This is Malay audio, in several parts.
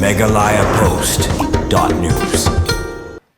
megalayapost.news.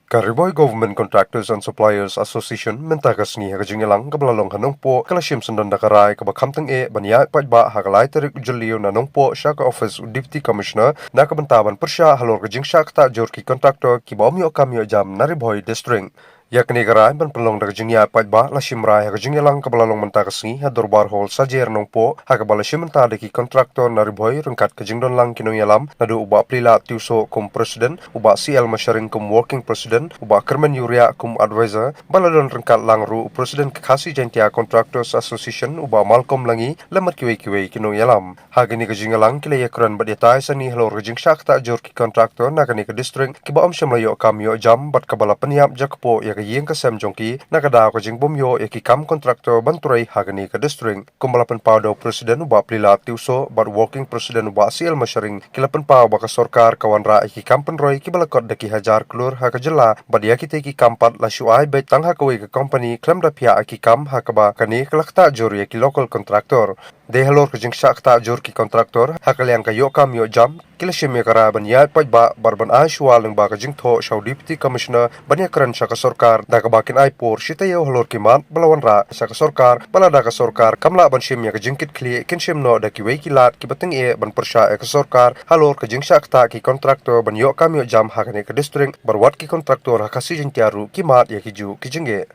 Kariboy Government Contractors and Suppliers Association mentakas ni hagajingelang kabalalong hanong po kalashim sandan dakaray kabakhamtang banya pajba hagalay tarik ujaliyo nanong po siya ka Office of Deputy Commissioner na kabantaban persya halor kajing siya kata jorki contractor kibawmiyo kamyo jam Nariboy District. Yakni garay ban pelong dagajingya pajba lashim ray hagajingelang kabalalong mentakas ni hadorbar hall sajer nong po hagabalashim mentadaki contractor Nariboy rengkat kajingdon lang kinoyalam nadu uba plila tiuso kum President uba CL Masharing kum Working President uba Kerman Yuria kum Advisor baladon rengkat lang ru President Kekasi Jentia Contractors Association uba Malcolm Langi lemat kiwe kinoyalam hagini kajingelang kilaya kuran badyatai sani halor kajing syakta jorki contractor nakani ke district kiba syamlayo kamyo jam bat kabala peniap jakpo yang kasem jongki nakada ko jing bomyo kam kontraktor banturai hagani ke district kumbalapan pawdo presiden uba plila tiuso bat working presiden uba CL Masharing kilapan paw baka sorkar kawanra kam penroy kibalakot daki hajar klur hakajela badia kite kampat la syuai bet tang hakawi ke company klem da pia kam hakaba kani kelakta jori local contractor de halor ke jing syakta jor ki kontraktor hakaliang kayo kamyo jam kilashim kara banya pajba barban ashwal ng baka jing tho shaw deputy commissioner banya kran syaka sorkar da kabakin ay por shitayo halor kimat balawan ra syaka sorkar balada ka sorkar kamla ban shim ya ka jingkit kli kinshim no da kiwei kilat kibateng ban persya ka sorkar halor ke jing syakta ki kontraktor banyo kamyo jam hakane ka district barwat ki kontraktor hakasi jingtiaru kimat ya kiju kijinge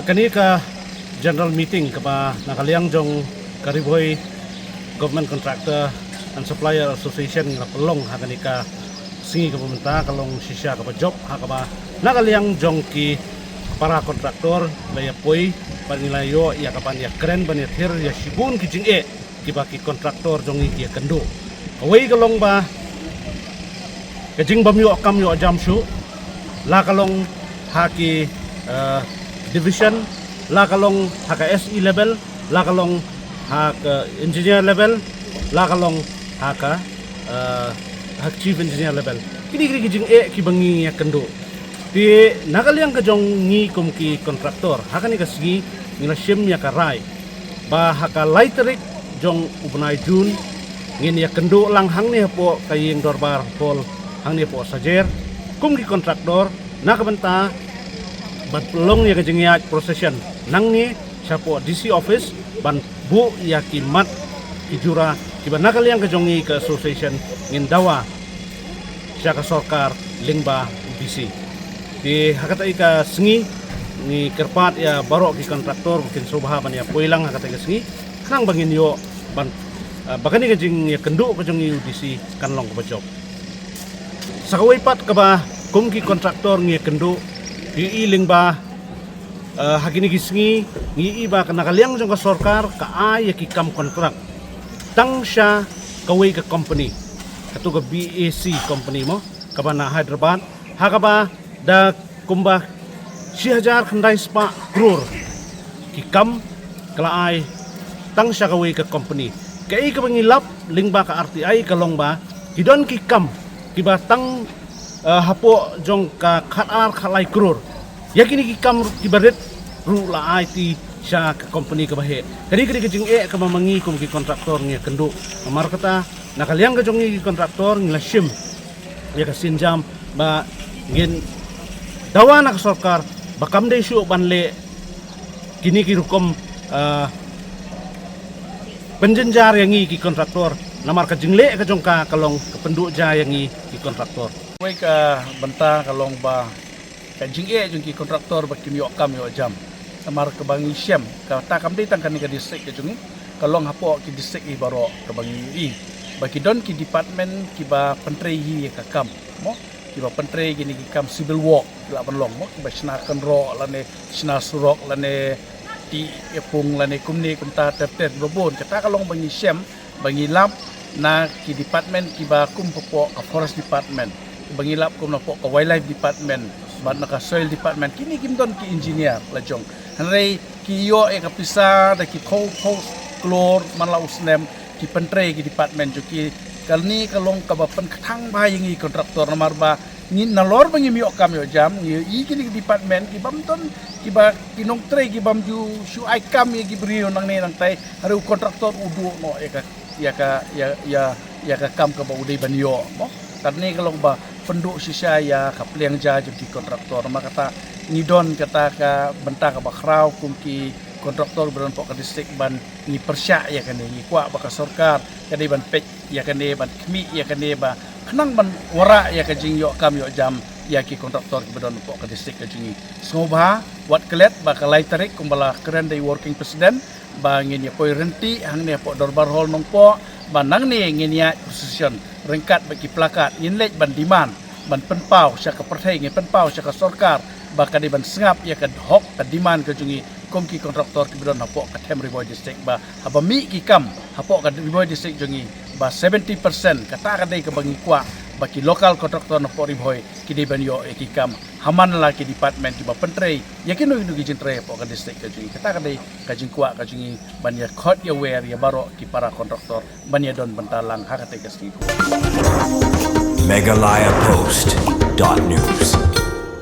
kani ka general meeting kapa nakaliang jong Kariboy Government Contractor and Supplier Association nga pelong hakani ka singi ka pemerintah kalong sisya ka job hakaba nakaliang jong ki para kontraktor laya poi panilayo ya kapan ya keren ban ya thir ya sibun ki jing ki ba ki kontraktor jong ki kendo away kalong ba kajing bamyo kam yo jam shu la kalong haki division la kalong haka SE level la kalong haka engineer level la kalong haka hak chief engineer level kini kijing ki bangi ya kendo di nakaliang ka jong ngi kum ki kontraktor hakani ka sigi ngila shim ya karai ba haka laiterik jong ubnai jun ngin ya kendo lang hang ni po kayeng dorbar hol hang ni po sajer kum ki kontraktor nakabenta bat pelong ya kajing ya procession nang ni siapo DC office ban bu ya kimat kijura kiba nakaliang ka jong ngi ka association ngin dawa siya ka sorkar lingba DC di hakata ika sengi ni kerpat ya barok ki kontraktor mungkin sobahaban ya poilang hakata ika sengi nang bangin yo ban bakani ka jing ya kendu ka jong UDC kanlong ka job sakawai pat ka ba kum ki kontraktor ngi kendu di iling ba hakini ki sengi ngi iba ka nakaliang jong ka sorkar ka ay ki kam kontrak tang siya kawai ka company katu ka BAC company mo kabana Hyderabad hakaba da kumba 6,000 khandai spa crore ki kam kalaay tang siya kawai ka company kai ka bangilap lingba ka RTI kalong ba hidon ki kam kiba tang hapo jong ka khatar khalai crore yakini ki kam kibaret ru la IT siya ka company ka bahe kadi jing ka mamangi kum ki kontraktor ngi kendo amar kata nakaliang ka jong ki kontraktor ngila shim ya ka sinjam ba ngin dawa na sorkar bakam de syu banle kini ki rukom penjenjar yang ki kontraktor namar ka jingle ka jongka kalong kependu ja yang ki kontraktor wei ka benta kalong ba ka jinge jong ki kontraktor ba kim yo kam yo jam namar ka bangi syam ka ta kam de tang kan ka district ka jungi kalong hapo ki district i baro ka bangi ba ki don ki department ki ba pentrei hi ka kam mo kiba pentrei gini kam civil work la banlong mo kiba sna kan ro lane sna surok lane ti epung lane kumni kumta terter robon kata kalong bangi syam bangi lap na ki department kiba kum popo ka forest department bangi lap kum na po ka wildlife department bat na ka soil department kini kimdon ki engineer la jong hanrei ki yo e kapisa da ki khou klor manlaus nem ki pentrei ki department jo ki kalni kalong kabapan katang ba yang i kontraktor namar ba ni nalor bangi mi okam yo jam ni i kini department ki bamton ki ba kinong tre ki bam ju shu ai kam ye ki brio nang ne nang tai haru kontraktor udu no ya ka kam ka ba udai banyo mo Tadi kalau ba penduk sisa ya kapliang ja jadi kontraktor maka kata ngidon kata ka benta ka bakrau kumki kontraktor beran pok ka distrik ban ni persya ya kan ni kuak baka sorkar kade ban pek ya kan ban kmi ya kan ba kenang ban wara ya ka jing yok kam yok jam ya ki kontraktor beran pok ka distrik ka jingi sngobha wat kelet baka laiterik kumbala keren day working president ba ngin ya poi renti hang ne pok dorbar hol nong pok ba nang ne ngin ya position rengkat bagi plakat ngin lej ban demand ban penpau syaka perthai ngin penpau syaka sorkar baka di ban sengap ya ka hok ka demand ka jungi komki kontraktor ki bedon hapok ka Tem Riboy district ba haba mi ki kam hapok ka Riboy district jungi ba 70% kata ka dai ka bangi kwa baki lokal kontraktor na Riboy ki di ban yo ki kam haman la ki department ki ba pentrei yakin no gi jintre hapok ka district ka jungi kata ka dai ka jing kwa ka jungi ban ya khot ya wer ya baro ki para kontraktor ban ya don bentalang hakate ka sti Meghalaya Post.news.